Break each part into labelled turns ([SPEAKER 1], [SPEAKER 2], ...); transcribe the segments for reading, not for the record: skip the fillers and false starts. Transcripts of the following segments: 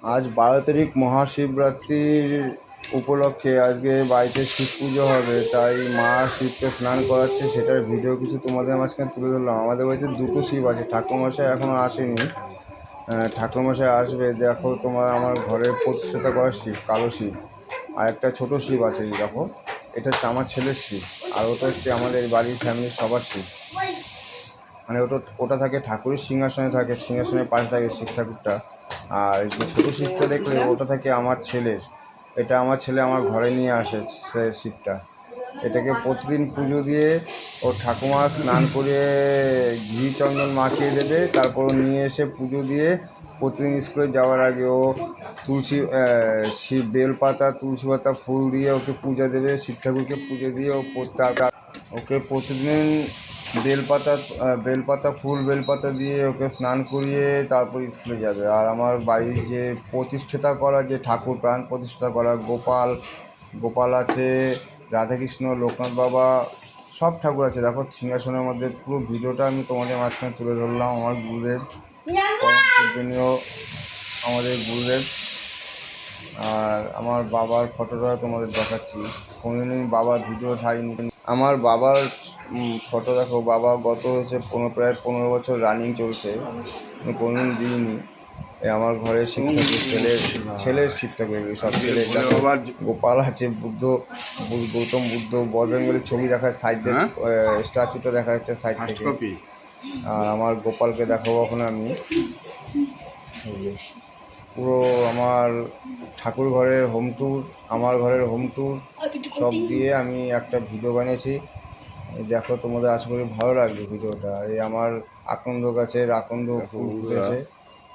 [SPEAKER 1] আজ 12 তারিখ মহাশিবরাত্রির উপলক্ষে আজকে বাড়িতে শিব পুজো হবে, তাই মা শিবকে স্নান করাচ্ছে, সেটার ভিডিও কিছু তোমাদের মাঝখানে তুলে ধরলাম। আমাদের বাড়িতে দুটো শিব আছে, ঠাকুরমশাই এখনও আসেনি। ঠাকুরমশাই আসবে। দেখো তোমার আমার ঘরে প্রতিষ্ঠাতা করা শিব, কালো শিব। আর একটা ছোটো শিব আছে, এই দেখো, এটা হচ্ছে আমার ছেলের শিব। আর ওটা হচ্ছে আমাদের বাড়ির ফ্যামিলির সবার শিব। মানে ওটা থাকে ঠাকুরের সিংহাসনে, থাকে সিংহাসনের পাশে থাকে শিব ঠাকুরটা। আর যে ছোটো শিবটা দেখলে ওটা থাকে আমার ছেলের। এটা আমার ছেলে আমার ঘরে নিয়ে আসে সে শিবটা। এটাকে প্রতিদিন পুজো দিয়ে ও ঠাকুমা স্নান করে ঘি চন্দন মাখিয়ে দেবে, তারপর নিয়ে এসে পুজো দিয়ে প্রতিদিন স্কুলে যাওয়ার আগে ও তুলসী শিব বেলপাতা তুলসী পাতা ফুল দিয়ে ওকে পূজা দেবে, শিব ঠাকুরকে পুজো দিয়ে ওকে প্রতিদিন বেলপাতা ফুল বেলপাতা দিয়ে ওকে স্নান করিয়ে তারপর স্কুলে যাবে। আর আমার বাড়ির যে প্রতিষ্ঠাতা করা, যে ঠাকুর প্রাণ প্রতিষ্ঠা করা, গোপাল আছে, রাধাকৃষ্ণ, লোকনাথ বাবা, সব ঠাকুর আছে। দেখো সিংহাসনের মধ্যে পুরো ভিডিওটা আমি তোমাদের মাঝখানে তুলে ধরলাম। আমার গুরুদেব, পরম পূজনীয় আমাদের গুরুদেব। আর আমার বাবার ফটোটা তোমাদের দেখাচ্ছি। কোনোদিনই বাবার ভিডিও ছাড়িনি। আমার বাবার ফটো দেখো, বাবা গত হয়েছে প্রায় 15 বছর রানিং চলছে, আমি কোনোদিন দিইনি। আমার ঘরে শিব ঠাকুর, ছেলের শিব ঠাকুর, সব ছেলে। গোপাল আছে, গৌতম বুদ্ধ, বজরঙ্গলির ছবি দেখায় সাইড দিয়ে, স্ট্যাচুটা দেখা যাচ্ছে সাইড থেকে। আর আমার গোপালকে দেখাবো এখন আমি। পুরো আমার ঠাকুর ঘরের হোম ট্যুর, আমার ঘরের হোম ট্যুর সব দিয়ে আমি একটা ভিডিও বানিয়েছি। দেখো, তোমাদের আশা করি ভালো লাগবে ভিডিওটা। এই আমার আকন্দ গাছের আকন্দ ফুল ফুটেছে।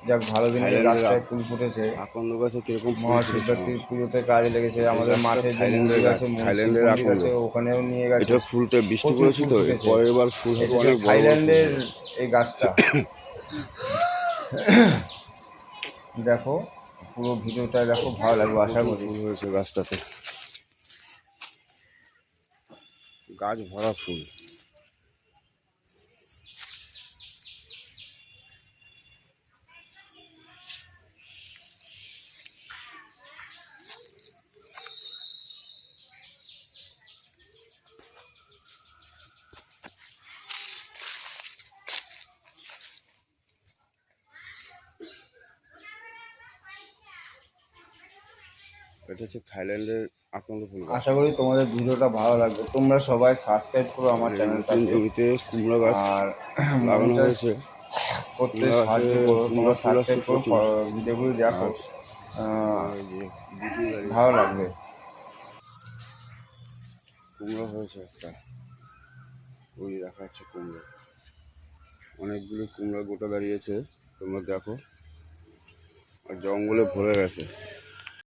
[SPEAKER 1] যাক, ভালো দিনে গাছটায় ফুল ফুটেছে।
[SPEAKER 2] আকন্দ গাছে কিরকম
[SPEAKER 1] মহাশিবরাত্রির পুজোতে কাজে লেগেছে। আমাদের মাঠে যে মন্দির আছে ওখানেও নিয়ে গেছে।
[SPEAKER 2] ফুলটা বৃষ্টি করেছে তো, পরের বার ফুল হবে অনেক বড়।
[SPEAKER 1] থাইল্যান্ডের এই গাছটা দেখো, পুরো ভিডিওটা দেখো, ভালো লাগবে আশা করি।
[SPEAKER 2] ফুল হয়েছে গাছটাতে, গাছ ভরা ফুল। এটা হচ্ছে থাইল্যান্ডের আকন্দ ফুল।
[SPEAKER 1] আশা করি তোমাদের ভিডিওটা ভালো লাগবে। তোমরা সবাই সাবস্ক্রাইব করো আমার চ্যানেলটা।
[SPEAKER 2] জমিতে কুমড়ো গাছ
[SPEAKER 1] আর
[SPEAKER 2] লাগানো হয়েছে,
[SPEAKER 1] করতে সাহায্য করো, তোমরা সাবস্ক্রাইব করো, ভিডিওগুলো দেখো, ভালো লাগবে।
[SPEAKER 2] কুমড়ো হয়েছে একটা, ওই দেখা যাচ্ছে কুমড়ো, অনেকগুলো কুমড়ো গোটা দাঁড়িয়েছে, তোমরা দেখো। আর জঙ্গলে ভরে গেছে।